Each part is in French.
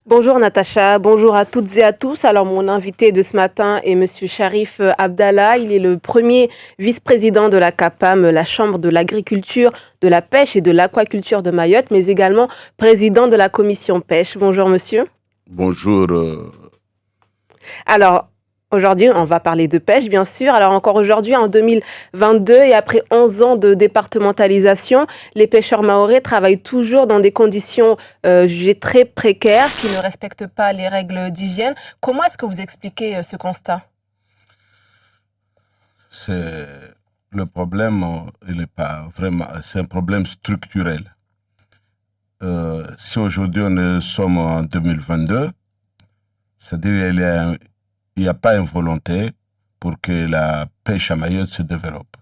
Bonjour Natacha, bonjour à toutes et à tous. Alors mon invité de ce matin est Monsieur Sharif Abdallah. Il est le premier vice-président de la CAPAM, la Chambre de l'agriculture, de la pêche et de l'aquaculture de Mayotte, mais également président de la commission pêche. Bonjour monsieur. Bonjour. Alors, aujourd'hui, on va parler de pêche, bien sûr. Alors, encore aujourd'hui, en 2022, et après 11 ans de départementalisation, les pêcheurs mahorais travaillent toujours dans des conditions jugées très précaires, qui ne respectent pas les règles d'hygiène. Comment est-ce que vous expliquez ce constat? Le problème, il n'est pas vraiment, c'est un problème structurel. Si aujourd'hui nous sommes en 2022, c'est-à-dire il n'y a pas une volonté pour que la pêche à Mayotte se développe.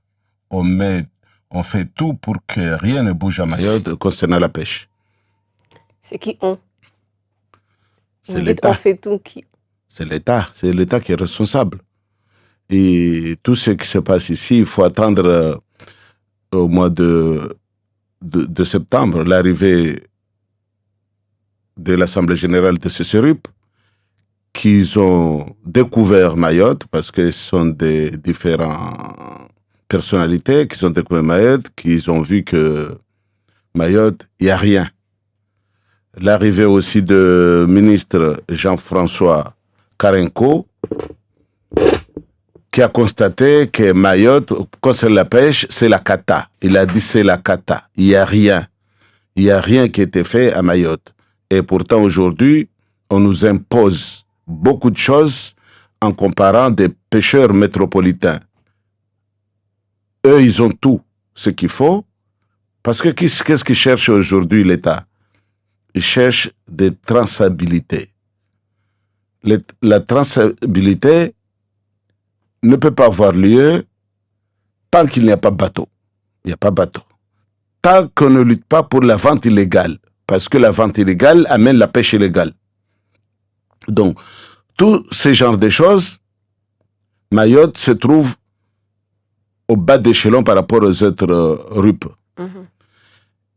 On fait tout pour que rien ne bouge à Mayotte concernant la pêche. C'est qui on? C'est l'État. On fait tout qui? C'est l'État qui est responsable. Et tout ce qui se passe ici, il faut attendre au mois de septembre l'arrivée de l'Assemblée générale de CCRUP, qu'ils ont découvert Mayotte, parce que ce sont des différentes personnalités qui ont découvert Mayotte, qui ont vu que Mayotte, il n'y a rien. L'arrivée aussi du ministre Jean-François Karenko, qui a constaté que Mayotte, concernant la pêche, c'est la cata. Il a dit c'est la cata. Il n'y a rien. Il n'y a rien qui a été fait à Mayotte. Et pourtant, aujourd'hui, on nous impose beaucoup de choses en comparant des pêcheurs métropolitains. Eux, ils ont tout ce qu'il faut. Parce que qu'est-ce qu'ils cherchent aujourd'hui, l'État? Ils cherchent des traçabilités. La traçabilité ne peut pas avoir lieu tant qu'il n'y a pas bateau. Il n'y a pas bateau. Tant qu'on ne lutte pas pour la vente illégale. Parce que la vente illégale amène la pêche illégale. Donc, tous ces genres de choses, Mayotte se trouve au bas d'échelon par rapport aux autres RUP.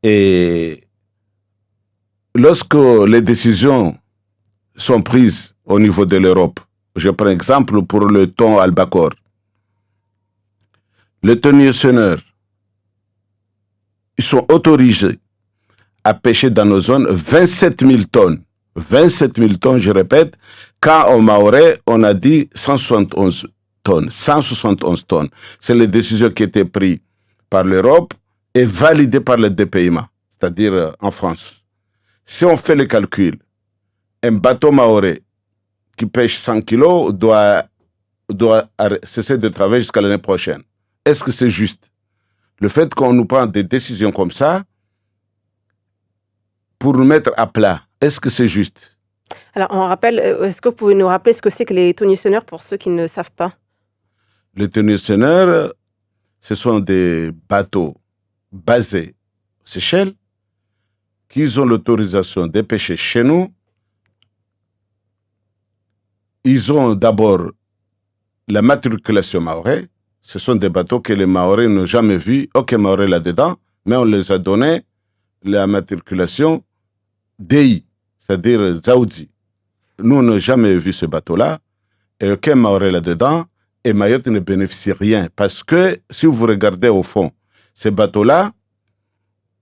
Et lorsque les décisions sont prises au niveau de l'Europe, je prends exemple pour le thon albacore, les thoniers-senneurs, ils sont autorisés à pêcher dans nos zones 27 000 tonnes. 27 000 tonnes, je répète, quand au Mahorais, on a dit 171 tonnes. 171 tonnes. C'est les décisions qui étaient prises par l'Europe et validées par le DPIMA, c'est-à-dire en France. Si on fait le calcul, un bateau mahorais qui pêche 100 kilos doit cesser de travailler jusqu'à l'année prochaine. Est-ce que c'est juste? Le fait qu'on nous prenne des décisions comme ça pour nous mettre à plat, est-ce que c'est juste? Alors, on rappelle, est-ce que vous pouvez nous rappeler ce que c'est que les thoniers-senneurs pour ceux qui ne savent pas? Les thoniers-senneurs, ce sont des bateaux basés aux Seychelles qui ont l'autorisation de pêcher chez nous. Ils ont d'abord la matriculation mahorais. Ce sont des bateaux que les Mahorais n'ont jamais vus. Aucun Mahorais là-dedans, mais on les a donné la matriculation DI, c'est-à-dire Zaoudi. Nous, on n'a jamais vu ce bateau-là, et aucun Mahorais là-dedans, et Mayotte ne bénéficie rien. Parce que, si vous regardez au fond, ces bateaux-là,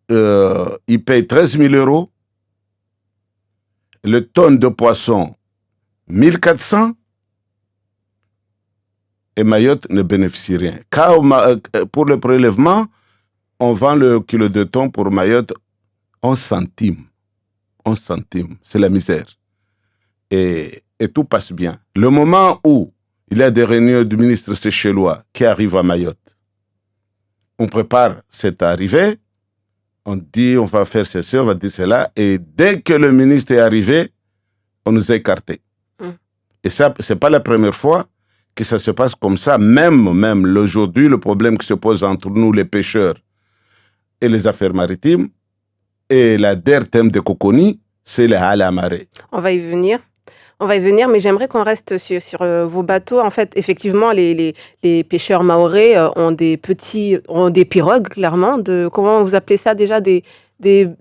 ils payent 13 000 euros, le tonne de poisson, 1400, et Mayotte ne bénéficie rien. Car pour le prélèvement, on vend le kilo de thon pour Mayotte 11 centimes. 11 centimes, c'est la misère. Et tout passe bien. Le moment où il y a des réunions du ministre séchellois qui arrivent à Mayotte, on prépare cette arrivée, on dit on va faire ceci, on va dire cela, et dès que le ministre est arrivé, on nous a écartés. Et ça, c'est pas la première fois que ça se passe comme ça. Même aujourd'hui, le problème qui se pose entre nous, les pêcheurs, et les affaires maritimes, et la dernière thème de Coconi, c'est le halamaré. On va y venir, mais j'aimerais qu'on reste sur vos bateaux. En fait, effectivement, les pêcheurs mahorais ont des pirogues, clairement. Comment vous appelez ça déjà? Des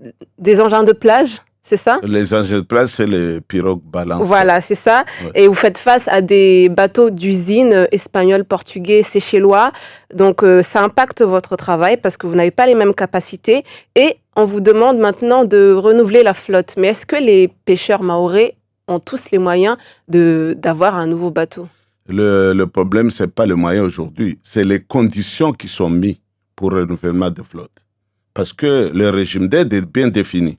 engins de plage? c'est ça? Les engins de place, c'est les pirogues balançants. Voilà, c'est ça. Ouais. Et vous faites face à des bateaux d'usine espagnols, portugais, séchellois. Donc, ça impacte votre travail parce que vous n'avez pas les mêmes capacités. Et on vous demande maintenant de renouveler la flotte. Mais est-ce que les pêcheurs mahorais ont tous les moyens d'avoir un nouveau bateau? Le problème, ce n'est pas le moyen aujourd'hui, c'est les conditions qui sont mises pour le renouvellement de flotte. Parce que le régime d'aide est bien défini.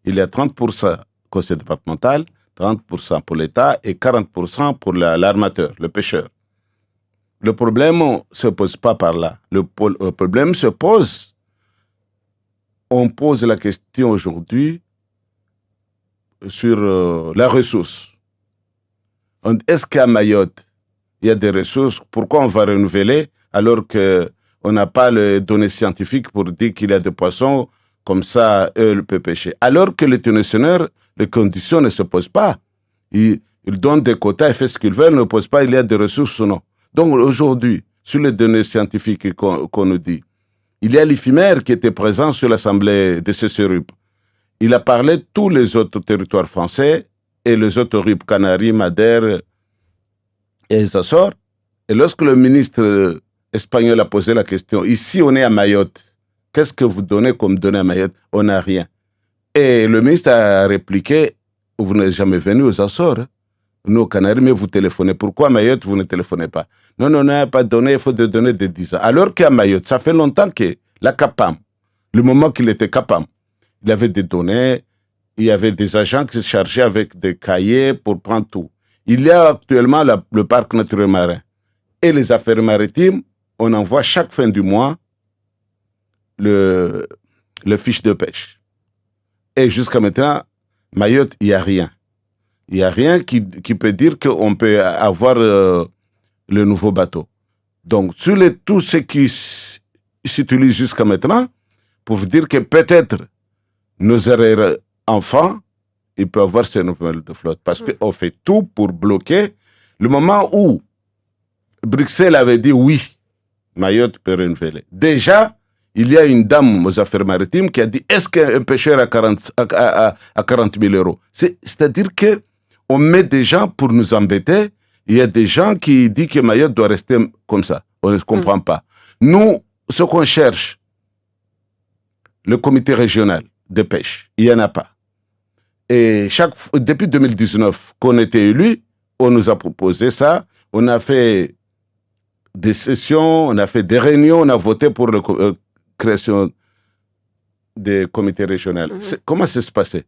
Il y a 30% conseil départemental, 30% pour l'État et 40% pour l'armateur, le pêcheur. Le problème ne se pose pas par là. Le problème se pose, on pose la question aujourd'hui sur la ressource. Est-ce qu'à Mayotte, il y a des ressources? Pourquoi on va renouveler alors qu'on n'a pas les données scientifiques pour dire qu'il y a des poissons, comme ça, eux peuvent pêcher? Alors que les tensionnaires, les conditions ne se posent pas. Ils donnent des quotas et font ce qu'ils veulent, ne posent pas il y a des ressources ou non. Donc aujourd'hui, sur les données scientifiques qu'on nous dit, il y a l'éphémère qui était présent sur l'Assemblée de CCRUP. Il a parlé de tous les autres territoires français et les autres RUP, Canaries, Madère et les Açores. Et lorsque le ministre espagnol a posé la question, ici on est à Mayotte, qu'est-ce que vous donnez comme données à Mayotte? On n'a rien. Et le ministre a répliqué, vous n'êtes jamais venu aux Açores, hein? Nous aux Canaries, mais vous téléphonez. Pourquoi à Mayotte, vous ne téléphonez pas? Non, on n'a pas de données, il faut des données de 10 ans. Alors qu'à Mayotte, ça fait longtemps que la CAPAM, le moment qu'il était CAPAM, il y avait des données, il y avait des agents qui se chargeaient avec des cahiers pour prendre tout. Il y a actuellement le parc naturel marin. Et les affaires maritimes, on envoie chaque fin du mois le fiche de pêche. Et jusqu'à maintenant, Mayotte, il n'y a rien. Il n'y a rien qui peut dire qu'on peut avoir le nouveau bateau. Donc, sur tout ce qui s'utilise jusqu'à maintenant, pour vous dire que peut-être nos erreurs enfants, ils peuvent avoir ces nouvelles de flotte. Parce qu'on fait tout pour bloquer. Le moment où Bruxelles avait dit oui, Mayotte peut renouveler. Déjà, il y a une dame aux affaires maritimes qui a dit est-ce qu'un pêcheur a 40 000 euros? C'est-à-dire qu'on met des gens pour nous embêter. Il y a des gens qui disent que Mayotte doit rester comme ça. On ne comprend pas. Nous, ce qu'on cherche, le comité régional de pêche, il n'y en a pas. Et depuis 2019 qu'on était élu, on nous a proposé ça. On a fait des sessions, on a fait des réunions, on a voté pour la création des comités régionaux. Comment ça se passait?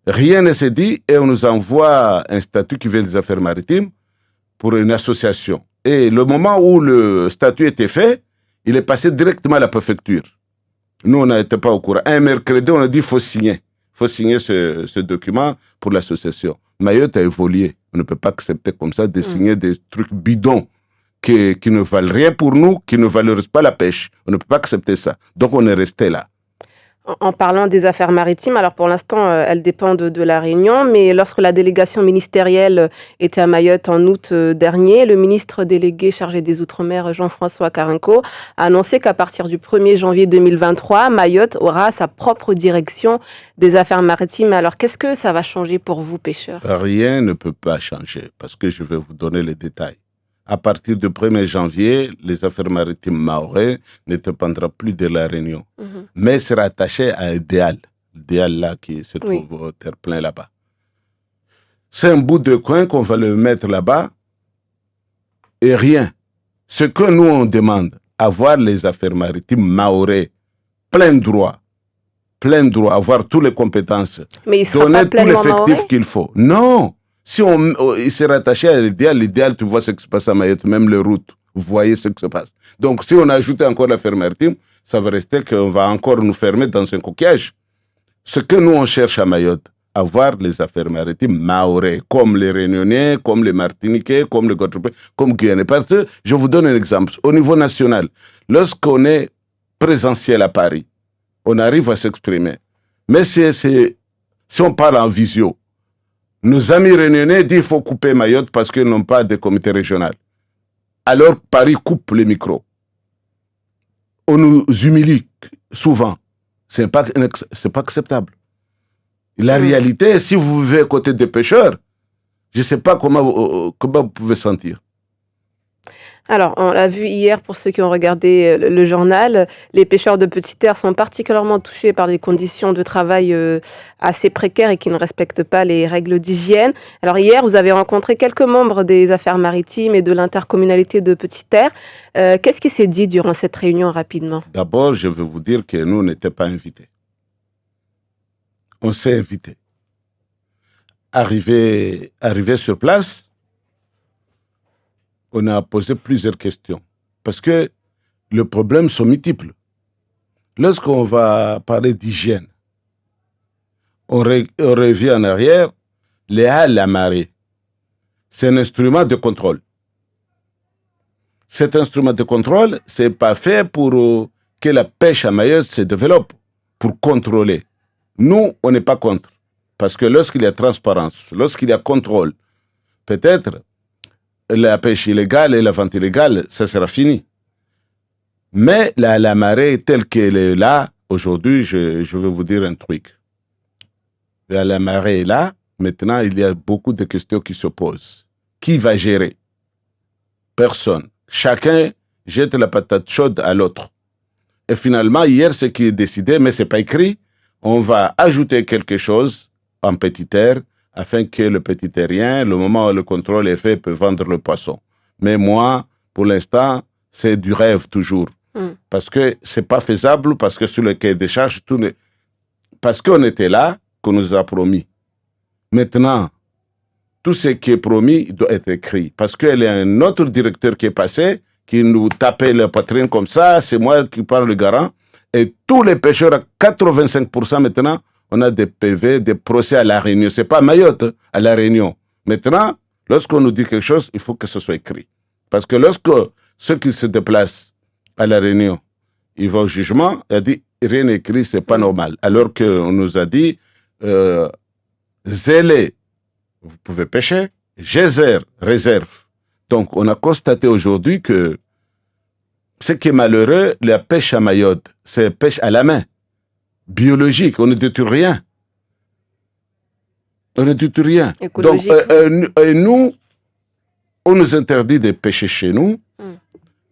Rien ne s'est dit et on nous envoie un statut qui vient des affaires maritimes pour une association. Et le moment où le statut était fait, il est passé directement à la préfecture. Nous, on n'était pas au courant. Un mercredi, on a dit qu'il faut signer. Il faut signer ce document pour l'association. Mayotte a évolué. On ne peut pas accepter comme ça de signer des trucs bidons qui ne valent rien pour nous, qui ne valorisent pas la pêche. On ne peut pas accepter ça. Donc, on est resté là. En parlant des affaires maritimes, alors pour l'instant, elles dépendent de la Réunion, mais lorsque la délégation ministérielle était à Mayotte en août dernier, le ministre délégué chargé des Outre-mer, Jean-François Carenco, a annoncé qu'à partir du 1er janvier 2023, Mayotte aura sa propre direction des affaires maritimes. Alors, qu'est-ce que ça va changer pour vous, pêcheurs? Rien ne peut pas changer, parce que je vais vous donner les détails. À partir du 1er janvier, les affaires maritimes mahorais ne dépendront plus de la Réunion, mais sera attaché à Idéal. Idéal là qui se trouve au terre-plein là-bas. C'est un bout de coin qu'on va le mettre là-bas et rien. Ce que nous on demande, avoir les affaires maritimes mahorais, plein droit, avoir toutes les compétences, mais il sera donner pas tout pleinement l'effectif mahorais? qu'il faut. Non! Si il s'est rattaché à l'idéal, tu vois ce qui se passe à Mayotte, même les routes, vous voyez ce qui se passe. Donc, si on ajoute encore l'affaire maritime, ça va rester qu'on va encore nous fermer dans un coquillage. Ce que nous, on cherche à Mayotte, avoir les affaires maritimes mahorais, comme les Réunionnais, comme les Martiniquais, comme les Guadeloupéens, comme Guyanais. Parce que, je vous donne un exemple. Au niveau national, lorsqu'on est présentiel à Paris, on arrive à s'exprimer. Mais si on parle en visio, nos amis réunionnais disent qu'il faut couper Mayotte parce qu'ils n'ont pas de comité régional. Alors Paris coupe les micros. On nous humilie souvent. Ce n'est pas acceptable. La réalité, si vous vivez à côté des pêcheurs, je ne sais pas comment vous pouvez sentir. Alors, on l'a vu hier pour ceux qui ont regardé le journal, les pêcheurs de petite terre sont particulièrement touchés par les conditions de travail assez précaires et qui ne respectent pas les règles d'hygiène. Alors hier, vous avez rencontré quelques membres des affaires maritimes et de l'intercommunalité de petite terre. Qu'est-ce qui s'est dit durant cette réunion rapidement? D'abord, je veux vous dire que nous n'étions pas invités. On s'est invités. Arrivé sur place, on a posé plusieurs questions. Parce que les problèmes sont multiples. Lorsqu'on va parler d'hygiène, on revient en arrière, les halles à marée, c'est un instrument de contrôle. Cet instrument de contrôle, ce n'est pas fait pour que la pêche à Mayotte se développe, pour contrôler. Nous, on n'est pas contre. Parce que lorsqu'il y a transparence, lorsqu'il y a contrôle, peut-être la pêche illégale et la vente illégale, ça sera fini. Mais la marée telle qu'elle est là, aujourd'hui, je vais vous dire un truc. La marée est là, maintenant il y a beaucoup de questions qui se posent. Qui va gérer? Personne. Chacun jette la patate chaude à l'autre. Et finalement, hier, ce qui est décidé, mais ce n'est pas écrit, on va ajouter quelque chose en petit air, afin que le petit terrien, le moment où le contrôle est fait, peut vendre le poisson. Mais moi, pour l'instant, c'est du rêve toujours. Parce que ce n'est pas faisable, parce que sur le quai des charges, parce qu'on était là, qu'on nous a promis. Maintenant, tout ce qui est promis doit être écrit. Parce qu'il y a un autre directeur qui est passé, qui nous tapait la poitrine comme ça, c'est moi qui parle le garant. Et tous les pêcheurs, à 85% maintenant, on a des PV, des procès à La Réunion. Ce n'est pas à Mayotte, à La Réunion. Maintenant, lorsqu'on nous dit quelque chose, il faut que ce soit écrit. Parce que lorsque ceux qui se déplacent à La Réunion, ils vont au jugement, il a dit, rien n'est écrit, ce n'est pas normal. Alors qu'on nous a dit, zélé, vous pouvez pêcher, geyser, réserve. Donc, on a constaté aujourd'hui que ce qui est malheureux, la pêche à Mayotte, c'est pêche à la main. Biologique, on ne détruit rien. On ne détruit rien. Donc, nous, on nous interdit de pêcher chez nous,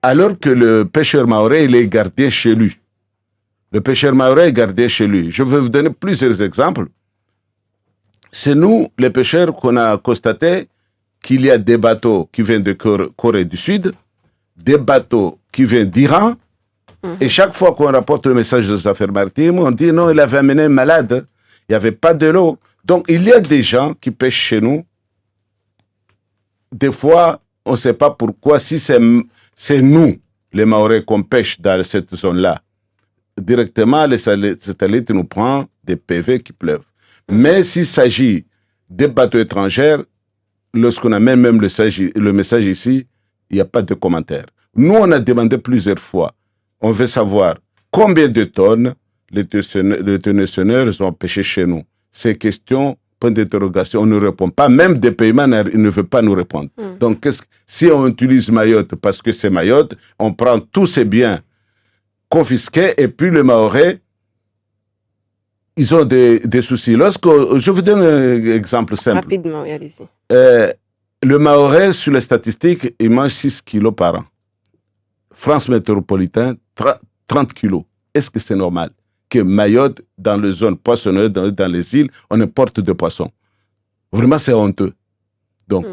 alors que le pêcheur mahorais, il est gardien chez lui. Le pêcheur mahorais est gardien chez lui. Je vais vous donner plusieurs exemples. C'est nous, les pêcheurs, qu'on a constaté qu'il y a des bateaux qui viennent de Corée du Sud, des bateaux qui viennent d'Iran. Et chaque fois qu'on rapporte le message des affaires maritimes, on dit non, il avait amené un malade. Il n'y avait pas de l'eau. Donc, il y a des gens qui pêchent chez nous. Des fois, on ne sait pas pourquoi. Si c'est nous, les Mahorais, qu'on pêche dans cette zone-là, directement, les satellites nous prennent des PV qui pleuvent. Mais s'il s'agit des bateaux étrangers, lorsqu'on amène même le message ici, il n'y a pas de commentaire. Nous, on a demandé plusieurs fois. On veut savoir combien de tonnes les teneurs ont pêché chez nous. Ces questions, point d'interrogation, on ne répond pas. Même des paiements, ils ne veulent pas nous répondre. Donc, si on utilise Mayotte parce que c'est Mayotte, on prend tous ces biens confisqués et puis les Mahorais, ils ont des soucis. Je vous donne un exemple simple. Rapidement, oui, allez-y. Le Mahorais, sur les statistiques, il mange 6 kilos par an. France métropolitaine, 30 kilos. Est-ce que c'est normal que Mayotte, dans les zones poissonneuses, dans les îles, on importe de poissons? Vraiment, c'est honteux. Donc,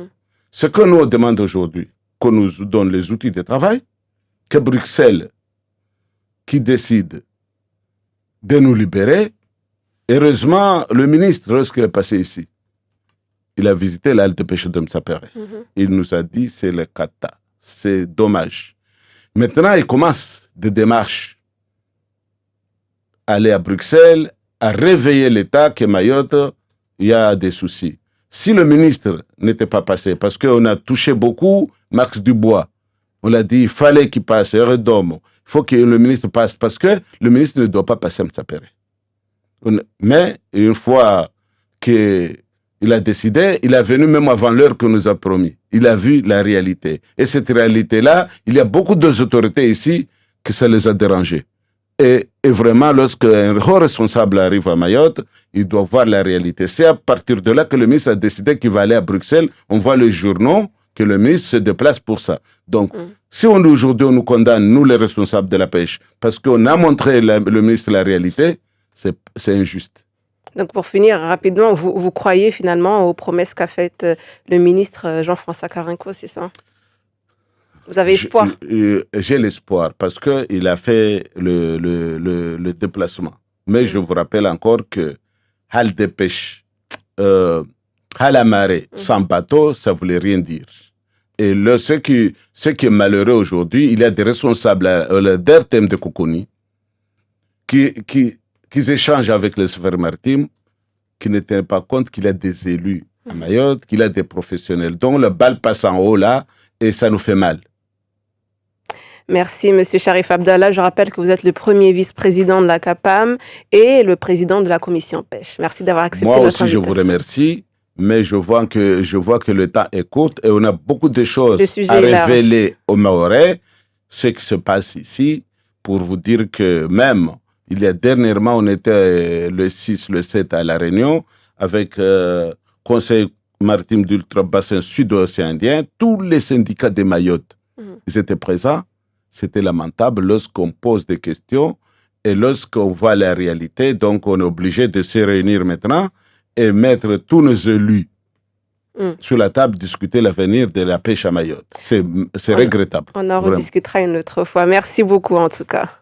ce que nous demandons aujourd'hui, qu'on nous donne les outils de travail, que Bruxelles, qui décide de nous libérer. Heureusement, le ministre, lorsqu'il est passé ici, il a visité l'halle de pêche de Msapere. Il nous a dit, c'est le kata. C'est dommage. Maintenant, il commence des démarches. Aller à Bruxelles, à réveiller l'État que Mayotte, il y a des soucis. Si le ministre n'était pas passé, parce qu'on a touché beaucoup Max Dubois, on l'a dit, il fallait qu'il passe, il faut que le ministre passe, parce que le ministre ne doit pas passer à Msapere. Mais une fois qu'il a décidé, il est venu même avant l'heure que nous a promis. Il a vu la réalité. Et cette réalité-là, il y a beaucoup d'autorités ici que ça les a dérangés. Et vraiment, lorsqu'un haut responsable arrive à Mayotte, il doit voir la réalité. C'est à partir de là que le ministre a décidé qu'il va aller à Bruxelles. On voit les journaux que le ministre se déplace pour ça. Donc, si aujourd'hui on nous condamne, nous les responsables de la pêche, parce qu'on a montré le ministre la réalité, c'est injuste. Donc pour finir rapidement, vous croyez finalement aux promesses qu'a faites le ministre Jean-François Carenco, c'est ça? Vous avez espoir? J'ai l'espoir parce qu'il a fait le déplacement. Mais je vous rappelle encore que hal de pêche, à la marée, sans bateau, ça ne voulait rien dire. Et ce qui est malheureux aujourd'hui, il y a des responsables d'Ertem de Coconi qui échangent avec les sphères maritimes, qui ne tiennent pas compte qu'il y a des élus à Mayotte, qu'il y a des professionnels. Donc le bal passe en haut là et ça nous fait mal. Merci, Monsieur Sharif Abdallah. Je rappelle que vous êtes le premier vice-président de la CAPAM et le président de la commission pêche. Merci d'avoir accepté notre invitation. Moi aussi, je vous remercie, mais je vois que le temps est court et on a beaucoup de choses à révéler aux Mahorais, ce qui se passe ici, pour vous dire que même, dernièrement, on était le 6, le 7 à La Réunion, avec Conseil maritime d'ultra-bassin sud-océan Indien, tous les syndicats de Mayotte, ils étaient présents. C'était lamentable lorsqu'on pose des questions et lorsqu'on voit la réalité. Donc, on est obligé de se réunir maintenant et mettre tous nos élus sur la table, discuter l'avenir de la pêche à Mayotte. C'est regrettable. On en rediscutera une autre fois. Merci beaucoup, en tout cas.